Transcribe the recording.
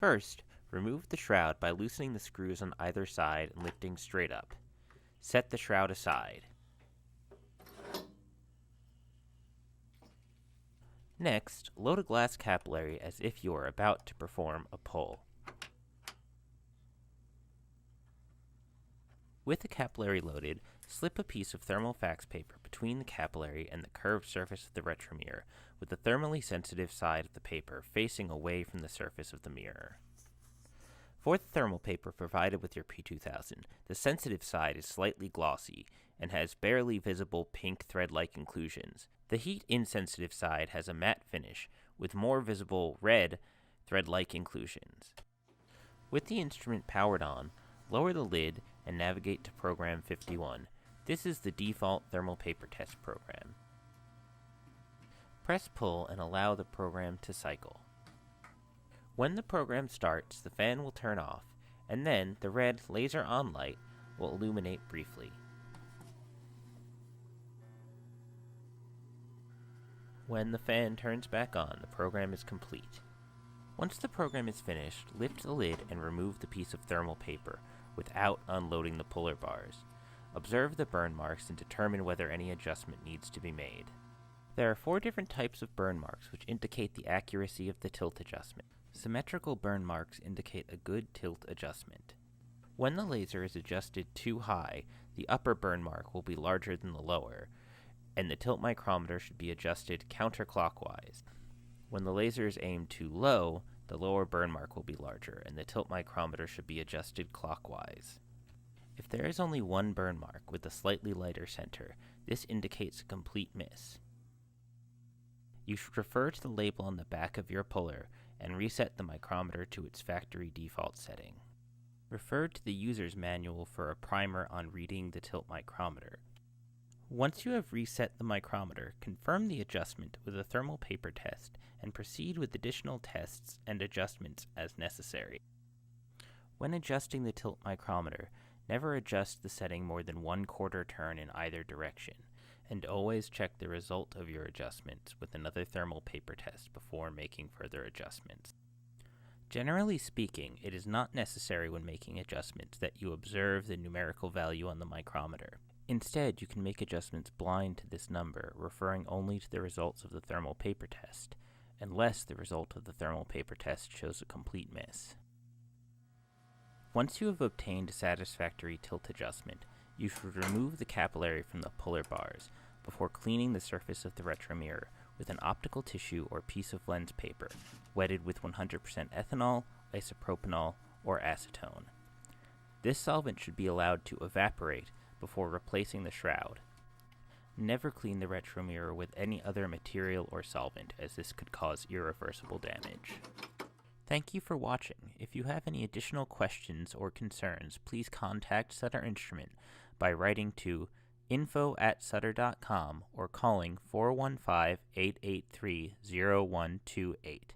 First, remove the shroud by loosening the screws on either side and lifting straight up. Set the shroud aside. Next, load a glass capillary as if you are about to perform a pull. With the capillary loaded, slip a piece of thermal fax paper between the capillary and the curved surface of the retromirror, with the thermally sensitive side of the paper facing away from the surface of the mirror. For the thermal paper provided with your P-2000, the sensitive side is slightly glossy and has barely visible pink thread-like inclusions. The heat-insensitive side has a matte finish with more visible red thread-like inclusions. With the instrument powered on, lower the lid and navigate to Program 51. This is the default thermal paper test program. Press pull and allow the program to cycle. When the program starts, the fan will turn off, and then the red laser on light will illuminate briefly. When the fan turns back on, the program is complete. Once the program is finished, lift the lid and remove the piece of thermal paper without unloading the puller bars. Observe the burn marks and determine whether any adjustment needs to be made. There are 4 different types of burn marks which indicate the accuracy of the tilt adjustment. Symmetrical burn marks indicate a good tilt adjustment. When the laser is adjusted too high, the upper burn mark will be larger than the lower, and the tilt micrometer should be adjusted counterclockwise. When the laser is aimed too low, the lower burn mark will be larger, and the tilt micrometer should be adjusted clockwise. If there is only one burn mark with a slightly lighter center, this indicates a complete miss. You should refer to the label on the back of your puller and reset the micrometer to its factory default setting. Refer to the user's manual for a primer on reading the tilt micrometer. Once you have reset the micrometer, confirm the adjustment with a thermal paper test and proceed with additional tests and adjustments as necessary. When adjusting the tilt micrometer, never adjust the setting more than 1/4 turn in either direction, and always check the result of your adjustments with another thermal paper test before making further adjustments. Generally speaking, it is not necessary when making adjustments that you observe the numerical value on the micrometer. Instead, you can make adjustments blind to this number, referring only to the results of the thermal paper test, unless the result of the thermal paper test shows a complete miss. Once you have obtained a satisfactory tilt adjustment, you should remove the capillary from the puller bars before cleaning the surface of the retromirror with an optical tissue or piece of lens paper wetted with 100% ethanol, isopropanol, or acetone. This solvent should be allowed to evaporate before replacing the shroud. Never clean the retromirror with any other material or solvent, as this could cause irreversible damage. Thank you for watching. If you have any additional questions or concerns, please contact Sutter Instrument by writing to info@sutter.com or calling 415-883-0128.